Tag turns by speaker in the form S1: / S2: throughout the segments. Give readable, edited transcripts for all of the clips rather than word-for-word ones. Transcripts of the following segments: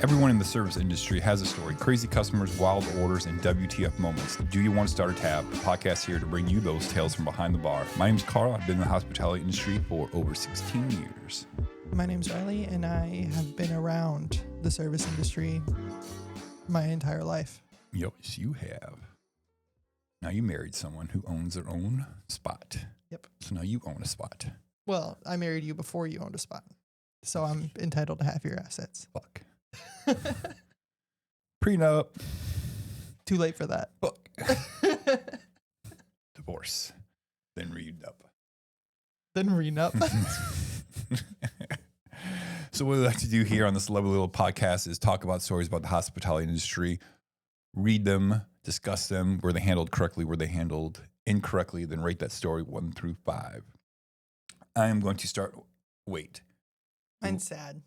S1: Everyone in the service industry has a story. Crazy customers, wild orders, and WTF moments. Do you want to start a tab? The podcast here to bring you those tales from behind the bar. My name is Carl. I've been in the hospitality industry for over 16 years.
S2: My name's Riley, and I have been around the service industry my entire life.
S1: Yes, you have. Now you married someone who owns their own spot.
S2: Yep.
S1: So now you own a spot.
S2: Well, I married you before you owned a spot, so I'm entitled to half your assets.
S1: Fuck. Prenup.
S2: Too late for that.
S1: Fuck. Divorce. Then re-nup.
S2: Then re-nup.
S1: So what we like to do here on this lovely little podcast is talk about stories about the hospitality industry, read them, discuss them, were they handled correctly, were they handled incorrectly, then rate that story 1 through 5. I am going to start. Wait.
S2: Mine's sad.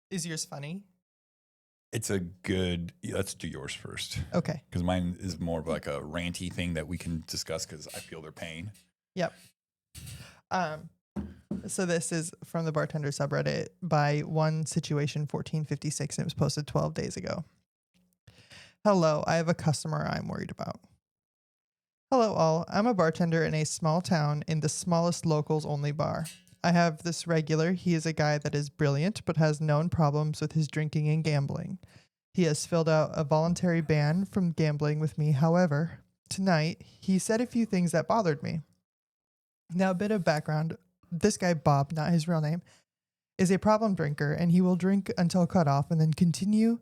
S2: Is yours funny?
S1: It's a good. Let's do yours first.
S2: Okay.
S1: Because mine is more of like a ranty thing that we can discuss because I feel their pain.
S2: Yep. So this is from the Bartender subreddit by one situation 1456, and it was posted 12 days ago. Hello, I have a customer I'm worried about. Hello all, I'm a bartender in a small town in the smallest locals only bar. I have this regular. He is a guy that is brilliant, but has known problems with his drinking and gambling. He has filled out a voluntary ban from gambling with me. However, tonight, he said a few things that bothered me. Now, a bit of background. This guy, Bob, not his real name, is a problem drinker, and he will drink until cut off and then continue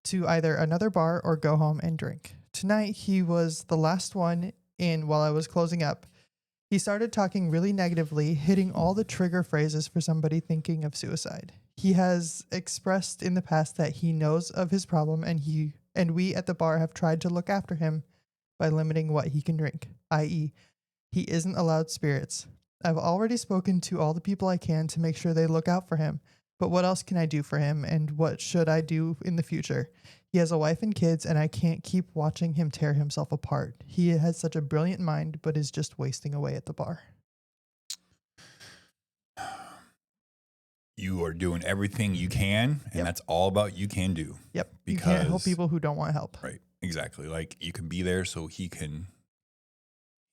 S2: to either another bar or go home and drink. Tonight, he was the last one in while I was closing up. He started talking really negatively, hitting all the trigger phrases for somebody thinking of suicide. He has expressed in the past that he knows of his problem, and we at the bar have tried to look after him by limiting what he can drink, i.e., he isn't allowed spirits. I've already spoken to all the people I can to make sure they look out for him, but what else can I do for him, and what should I do in the future? He has a wife and kids, and I can't keep watching him tear himself apart. He has such a brilliant mind, but is just wasting away at the bar.
S1: You are doing everything you can, and that's all about you can do.
S2: Yep.
S1: Because,
S2: you can't help people who don't want help.
S1: Right. Exactly. Like you can be there so he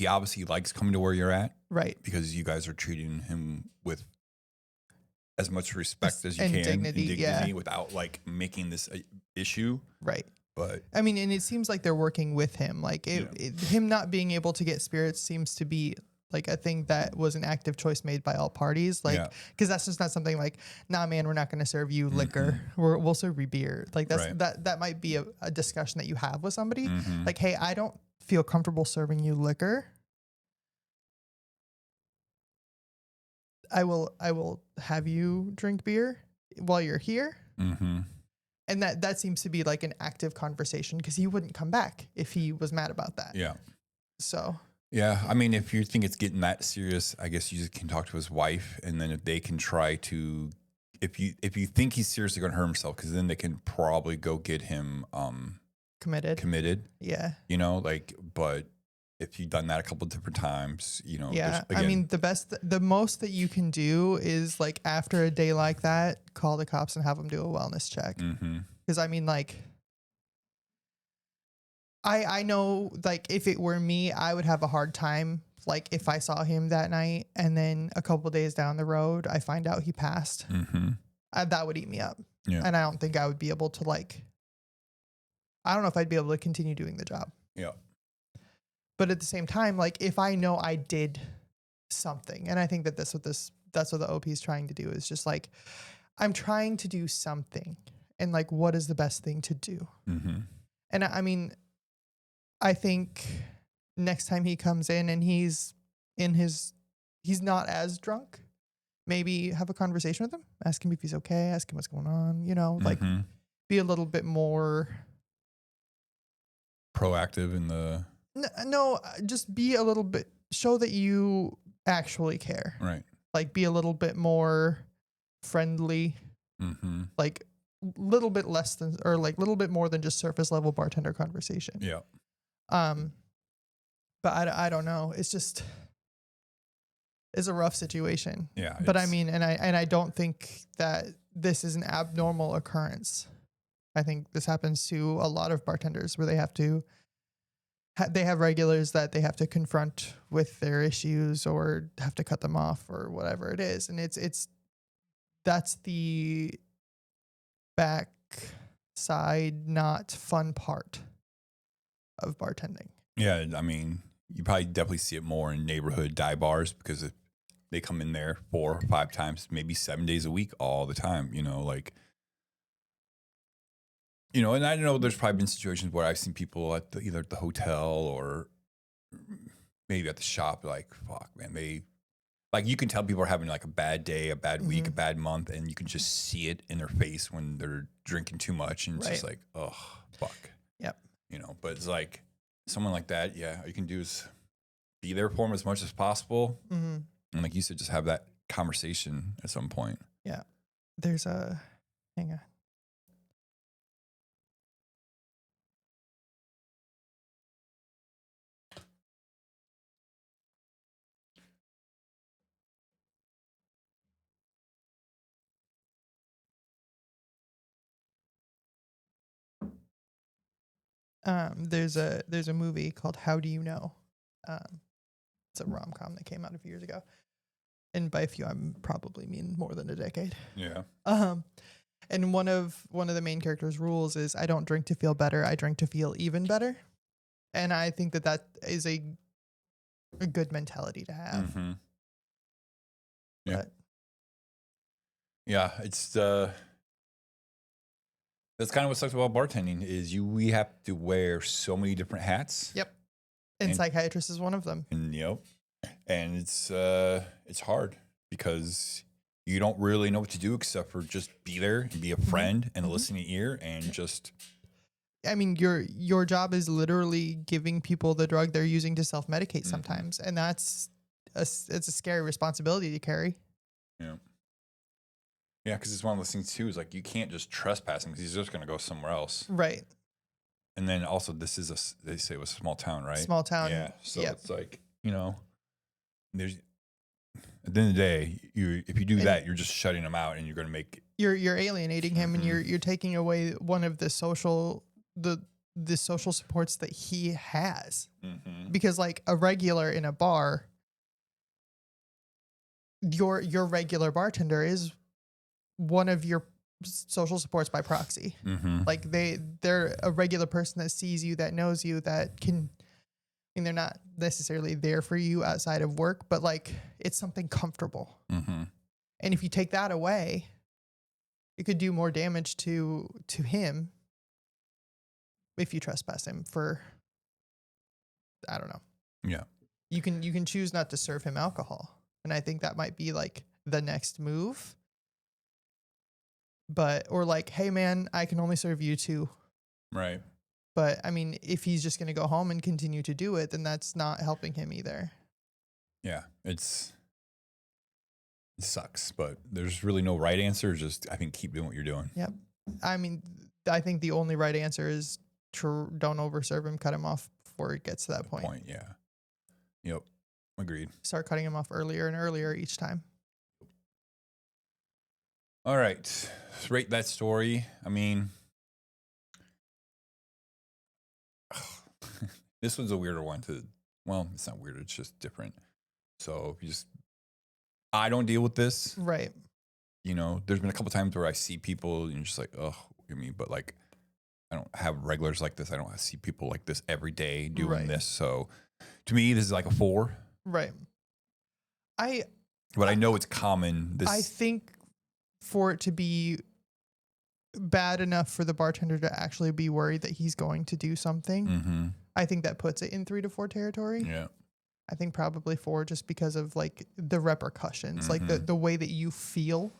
S1: obviously likes coming to where you're at.
S2: Right.
S1: Because you guys are treating him with as much respect as you
S2: and
S1: can.
S2: Dignity,
S1: and dignity
S2: yeah.
S1: Without like making this a issue.
S2: Right.
S1: But
S2: I mean, and it seems like they're working with him. Like him not being able to get spirits seems to be like a thing that was an active choice made by all parties. Like, because that's just not something like, nah, man, we're not going to serve you liquor. We'll serve you beer. Like that might be a discussion that you have with somebody. Like, hey, I don't feel comfortable serving you liquor. I will have you drink beer while you're here. And that seems to be like an active conversation because he wouldn't come back if he was mad about that.
S1: Yeah.
S2: So.
S1: Yeah. I mean, if you think it's getting that serious, I guess you just can talk to his wife, and then if they can try to, if you think he's seriously going to hurt himself, because then they can probably go get him committed. Yeah. You know, like, but if you've done that a couple of different times, you know.
S2: Yeah. I mean, the most that you can do is like after a day like that, call the cops and have them do a wellness check. Because I mean, like, I know, like, if it were me, I would have a hard time. Like, if I saw him that night and then a couple days down the road, I find out he passed, that would eat me up. Yeah. And I don't think I would be able to, like, I don't know if I'd be able to continue doing the job.
S1: Yeah.
S2: But at the same time, like, if I know I did something, and I think that that's what the OP is trying to do, is just like, I'm trying to do something, and like, what is the best thing to do? And I mean, I think next time he comes in and he's not as drunk, maybe have a conversation with him, ask him if he's okay, ask him what's going on, you know, like be a little bit more
S1: proactive in the.
S2: No, just be a little bit, show that you actually care.
S1: Right.
S2: Like, be a little bit more friendly. Like, little bit less than, or like little bit more than just surface level bartender conversation.
S1: Yeah.
S2: But I don't know. It's just, it's a rough situation.
S1: Yeah.
S2: But I mean, and I don't think that this is an abnormal occurrence. I think this happens to a lot of bartenders where they have to they have regulars that they have to confront with their issues or have to cut them off or whatever it is. And it's that's the backside not fun part of bartending.
S1: Yeah, I mean, you probably definitely see it more in neighborhood dive bars because they come in there 4 or 5 times, maybe 7 days a week, all the time. And I know there's probably been situations where I've seen people at either at the hotel or maybe at the shop, like, fuck, man, you can tell people are having like a bad day, a bad week, a bad month, and you can just see it in their face when they're drinking too much, and it's just like, oh, fuck.
S2: Yep.
S1: But it's like someone like that, all you can do is be there for them as much as possible.
S2: Mm-hmm.
S1: And like you said, just have that conversation at some point.
S2: Yeah. There's a, hang on. There's a movie called How Do You Know? It's a rom-com that came out a few years ago. And by a few, I'm probably mean more than a decade.
S1: Yeah.
S2: And one of the main characters' rules is I don't drink to feel better. I drink to feel even better. And I think that is a good mentality to have.
S1: Mm-hmm. Yeah.
S2: But,
S1: yeah, it's that's kind of what sucks about bartending is we have to wear so many different hats.
S2: Yep. And psychiatrist is one of them.
S1: And and it's hard because you don't really know what to do except for just be there and be a friend and a listening ear and just.
S2: I mean, your job is literally giving people the drug they're using to self-medicate sometimes, and it's a scary responsibility to carry. Yeah.
S1: Yeah, because it's one of those things too. Is like you can't just trespass him because he's just going to go somewhere else.
S2: Right.
S1: And then also, they say it was a small town, right?
S2: Small town.
S1: Yeah. So it's like there's at the end of the day, if you do that, you're just shutting him out, and you're going to make
S2: you're alienating him, and you're taking away one of the social supports that he has. Mm-hmm. Because like a regular in a bar, your regular bartender is one of your social supports by proxy. Mm-hmm. Like they're a regular person that sees you, that knows you, that can. I mean, they're not necessarily there for you outside of work, but like it's something comfortable. Mm-hmm. And if you take that away, it could do more damage to him if you trespass him for, I don't know.
S1: Yeah.
S2: You can choose not to serve him alcohol. And I think that might be like the next move. Or like, hey man, I can only serve you 2.
S1: Right.
S2: But I mean, if he's just going to go home and continue to do it, then that's not helping him either.
S1: Yeah. It sucks, but there's really no right answer. Just, I think, keep doing what you're doing.
S2: Yep. I mean, I think the only right answer is to don't overserve him, cut him off before it gets to that point.
S1: Yeah. Yep. Agreed.
S2: Start cutting him off earlier and earlier each time.
S1: All right. Let's rate that story. I mean, this was a weirder one well, it's not weird. It's just different. So I don't deal with this.
S2: Right.
S1: There's been a couple times where I see people and you're just like, oh, but like, I don't have regulars like this. I don't see people like this every day doing this. So to me, this is like a 4.
S2: Right.
S1: But I know it's common.
S2: I think for it to be bad enough for the bartender to actually be worried that he's going to do something, I think that puts it in 3 to 4 territory.
S1: Yeah.
S2: I think probably 4 just because of like the repercussions, like the way that you feel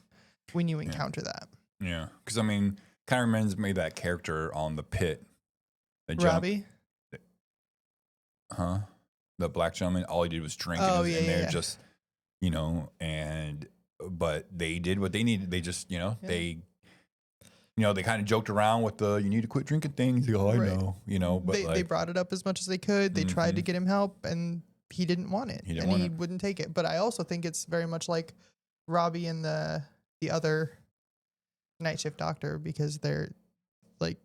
S2: when you encounter that.
S1: Yeah. Because I mean, kind of reminds me of that character on The Pit.
S2: Robbie?
S1: The black gentleman, all he did was drink and they're just, but they did what they needed. They just, they kind of joked around with the, you need to quit drinking things. Like, oh, I know, but
S2: they brought it up as much as they could. They tried to get him help and he didn't want it. He wouldn't take it. But I also think it's very much like Robbie and the other night shift doctor because they're like,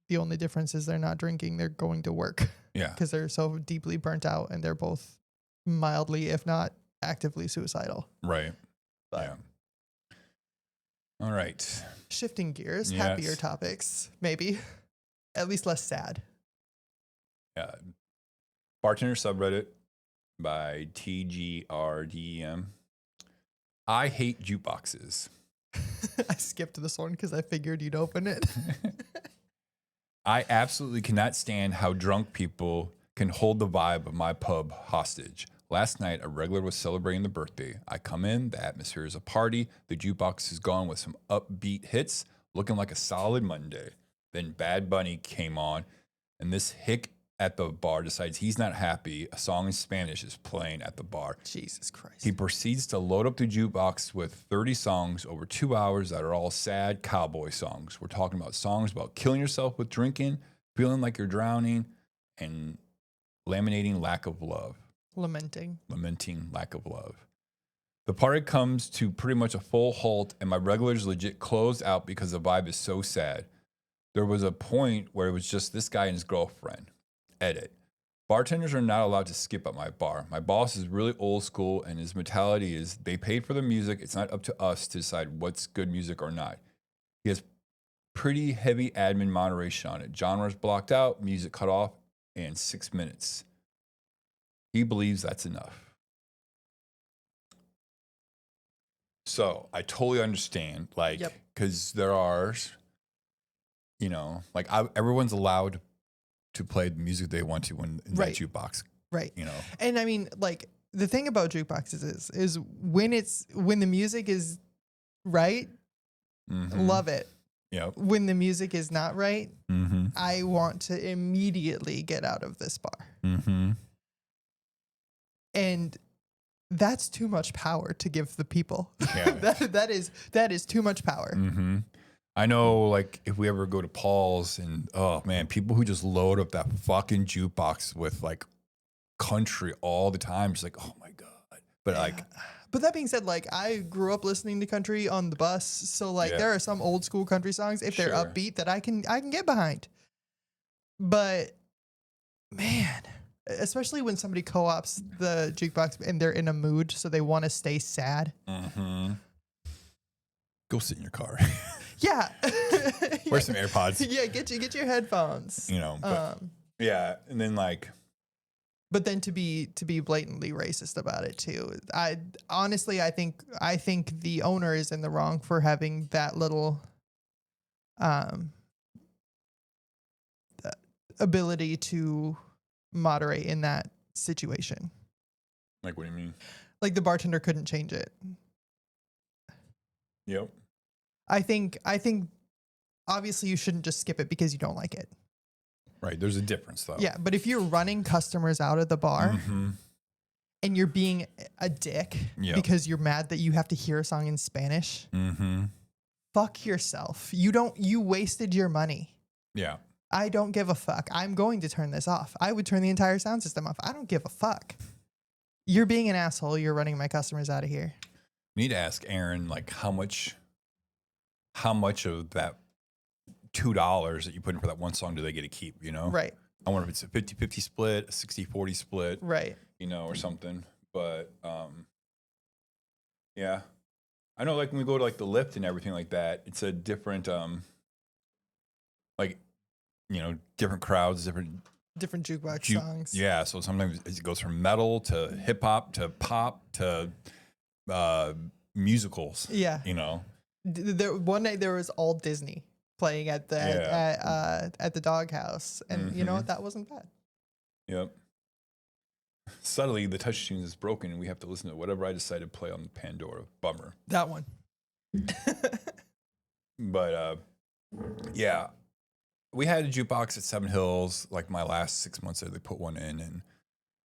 S2: the only difference is they're not drinking, they're going to work.
S1: Yeah.
S2: Because they're so deeply burnt out and they're both mildly, if not actively suicidal.
S1: Right.
S2: But
S1: yeah. All right.
S2: shifting gears,
S1: Yes.
S2: happier topics, maybe. At least less sad.
S1: Bartender subreddit by TGRDM. I hate jukeboxes.
S2: I skipped this one because I figured you'd open it.
S1: I absolutely cannot stand how drunk people can hold the vibe of my pub hostage. Last night, a regular was celebrating the birthday. I come in, the atmosphere is a party. The jukebox is gone with some upbeat hits, looking like a solid Monday. Then Bad Bunny came on, and this hick at the bar decides he's not happy. A song in Spanish is playing at the bar.
S2: Jesus Christ.
S1: He proceeds to load up the jukebox with 30 songs over 2 hours that are all sad cowboy songs. We're talking about songs about killing yourself with drinking, feeling like you're drowning, and lamenting lack of love. Lamenting lack of love. The party comes to pretty much a full halt, and my regulars legit closed out because the vibe is so sad. There was a point where it was just this guy and his girlfriend. Edit. Bartenders are not allowed to skip at my bar. My boss is really old school, and his mentality is they paid for the music. It's not up to us to decide what's good music or not. He has pretty heavy admin moderation on it. Genres blocked out, music cut off, and 6 minutes. He believes that's enough. So I totally understand, like, because there are, like everyone's allowed to play the music they want to in that jukebox.
S2: Right. And I mean, like, the thing about jukeboxes is when the music is right, love it.
S1: Yeah.
S2: When the music is not right, I want to immediately get out of this bar. And that's too much power to give the people. Yeah. that is too much power.
S1: I know, like, if we ever go to Paul's and, oh man, people who just load up that fucking jukebox with like country all the time, just like, oh my God. But
S2: but that being said, like, I grew up listening to country on the bus. So like there are some old school country songs, if they're upbeat, that I can get behind. But man, especially when somebody co-ops the jukebox and they're in a mood, so they want to stay sad.
S1: Go sit in your car.
S2: Yeah.
S1: Wear some AirPods.
S2: Yeah, get your headphones.
S1: Yeah, and then like,
S2: but then to be blatantly racist about it too. I think the owner is in the wrong for having that little ability to moderate in that situation.
S1: Like, what do you mean?
S2: Like, the bartender couldn't change it.
S1: Yep.
S2: I think obviously you shouldn't just skip it because you don't like it.
S1: Right. There's a difference though.
S2: Yeah. But if you're running customers out of the bar and you're being a dick because you're mad that you have to hear a song in Spanish, fuck yourself. You wasted your money.
S1: Yeah.
S2: I don't give a fuck. I'm going to turn this off. I would turn the entire sound system off. I don't give a fuck. You're being an asshole. You're running my customers out of here.
S1: We need to ask Aaron, like, how much of that $2 that you put in for that one song do they get to keep, Right. I wonder if it's a 50-50 split, a 60-40 split.
S2: Right.
S1: Or something. But, yeah. I know, like, when we go to, like, the lift and everything like that, it's a different, like, different crowds, different
S2: jukebox songs.
S1: Yeah, so sometimes it goes from metal to hip hop to pop to musicals.
S2: Yeah, one night there was all Disney playing at the doghouse, and you know what? That wasn't bad.
S1: Yep. Suddenly, the touch screen is broken, and we have to listen to whatever I decide to play on the Pandora. Bummer.
S2: That one.
S1: But yeah. We had a jukebox at Seven Hills, like my last 6 months there, they put one in, and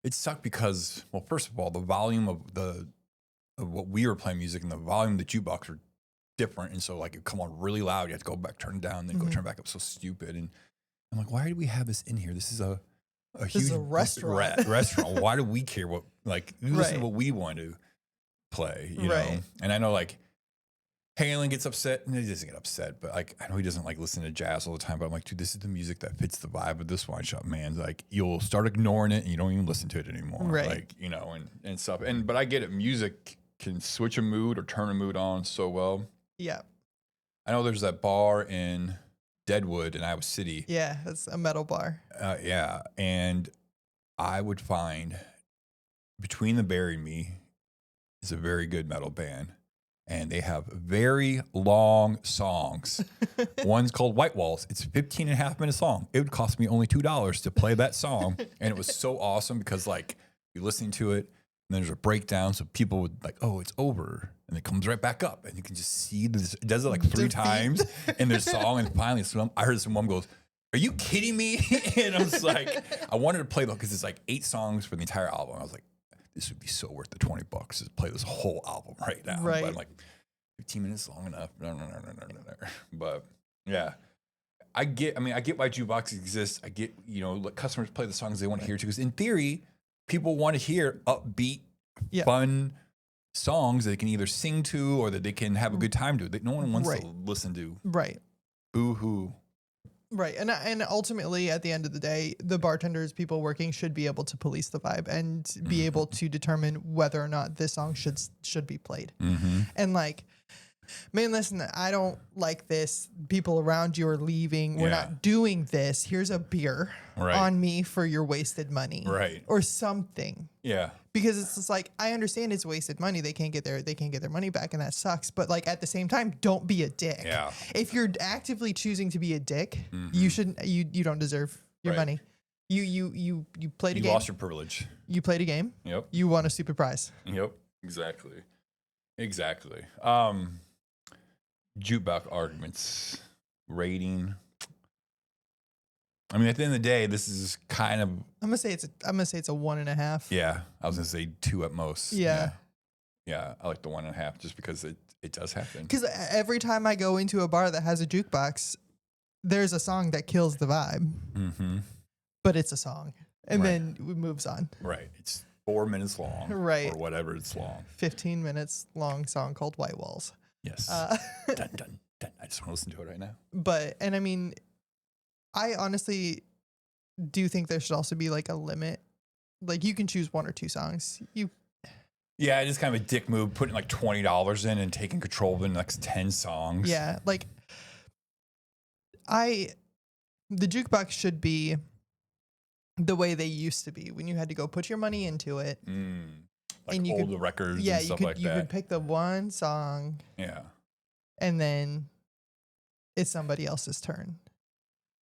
S1: it sucked because, well, first of all, the volume of what we were playing music and the volume of the jukebox were different, and so like it come on really loud, you have to go back, turn it down, then go turn it back up. So stupid. And I'm like, why do we have this in here? This is a huge
S2: restaurant.
S1: Restaurant. Why do we care what, like, we listen to what we want to play, you know? And I know, like, Halen gets upset, and he doesn't get upset, but like I know he doesn't like listen to jazz all the time. But I'm like, dude, this is the music that fits the vibe of this wine shop, man. Like you'll start ignoring it, and you don't even listen to it anymore,
S2: Right.
S1: Like and stuff. But I get it. Music can switch a mood or turn a mood on so well.
S2: Yeah.
S1: I know there's that bar in Deadwood in Iowa City.
S2: Yeah, that's a metal bar.
S1: Yeah, and I would find Between the Bury Me is a very good metal band. And they have very long songs. One's called White Walls. It's 15 and a half minutes long. It would cost me only $2 to play that song. And it was so awesome because like you're listening to it and there's a breakdown. So people would like, oh, it's over. And it comes right back up. And you can just see this. It does it like 3 times in their song. And finally, I heard someone goes, are you kidding me? And I was like, I wanted to play though, because it's like 8 songs for the entire album. I was like, this would be so worth the $20 to play this whole album right now.
S2: Right.
S1: But I'm like, 15 minutes long enough. No. But yeah, I get why jukeboxes exist. I get, let customers play the songs they want to hear to. Because in theory, people want to hear upbeat, fun songs that they can either sing to or that they can have a good time to. That no one wants to listen to.
S2: Right.
S1: Boo-hoo.
S2: Right. And ultimately, at the end of the day, the bartenders, people working, should be able to police the vibe and be able to determine whether or not this song should be played.
S1: Mm-hmm.
S2: And like, man, listen, I don't like this. People around you are leaving. We're not doing this. Here's a beer on me for your wasted money.
S1: Right.
S2: Or something.
S1: Yeah.
S2: Because it's just like, I understand it's wasted money. They can't get their money back, and that sucks. But like at the same time, don't be a dick.
S1: Yeah.
S2: If you're actively choosing to be a dick, you shouldn't. You don't deserve your money. You played a game.
S1: You lost your privilege.
S2: You played a game.
S1: Yep.
S2: You won a stupid prize.
S1: Yep. Exactly. Jukebox arguments, rating. I mean, at the end of the day, this is kind of.
S2: I'm gonna say it's a 1.5.
S1: Yeah, I was gonna say 2 at most.
S2: Yeah,
S1: I like the 1.5 just because it does happen.
S2: Because every time I go into a bar that has a jukebox, there's a song that kills the vibe.
S1: Mm-hmm.
S2: But it's a song, and then it moves on.
S1: Right. It's 4 minutes long.
S2: Right.
S1: Or whatever it's long.
S2: 15 minutes long song called White Walls.
S1: Yes. Dun, dun, dun. I just want to listen to it right now.
S2: And I mean, I honestly do think there should also be like a limit. Like you can choose 1 or 2 songs.
S1: Yeah, it's kind of a dick move, putting like $20 in and taking control of the next 10 songs.
S2: Yeah, like the jukebox should be the way they used to be when you had to go put your money into it.
S1: Like
S2: and you
S1: the records and stuff like that.
S2: You could pick the one song.
S1: Yeah.
S2: And then it's somebody else's turn.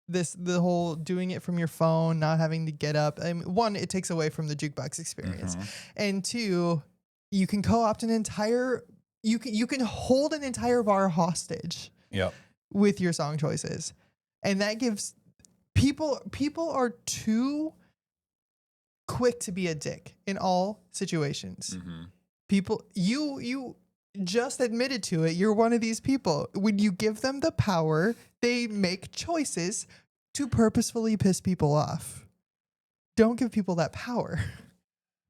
S2: The whole doing it from your phone, not having to get up. I mean, 1, it takes away from the jukebox experience. And 2, you can co-opt an entire, you can hold an entire bar hostage.
S1: Yep.
S2: With your song choices. And that gives people are too quick to be a dick in all situations. People, you just admitted to it. You're one of these people. When you give them the power, they make choices to purposefully piss people off. Don't give people that power.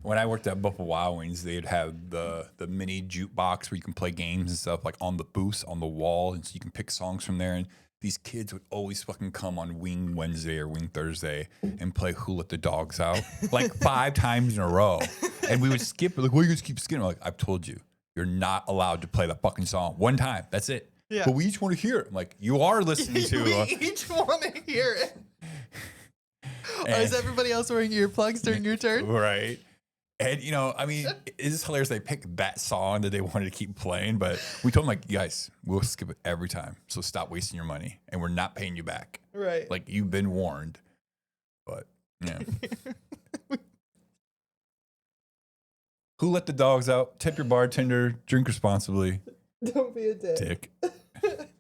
S1: When I worked at Buffalo Wild Wings, they'd have the mini jukebox where you can play games and stuff like on the booths on the wall, and so you can pick songs from there. And these kids would always fucking come on Wing Wednesday or Wing Thursday and play Who Let the Dogs Out like 5 times in a row. And we would skip. Like, why you guys keep skipping? Like, I've told you, you're not allowed to play the fucking song 1 time. That's it.
S2: Yeah.
S1: But we each want to hear it. I'm like, you are listening to.
S2: We each want to hear it. Or is everybody else wearing earplugs during your turn?
S1: Right. And, I mean, it's hilarious they picked that song that they wanted to keep playing, but we told them, like, guys, we'll skip it every time. So stop wasting your money, and we're not paying you back.
S2: Right.
S1: Like, you've been warned. But, yeah. Who let the dogs out? Tip your bartender. Drink responsibly.
S2: Don't be a dick.
S1: Dick.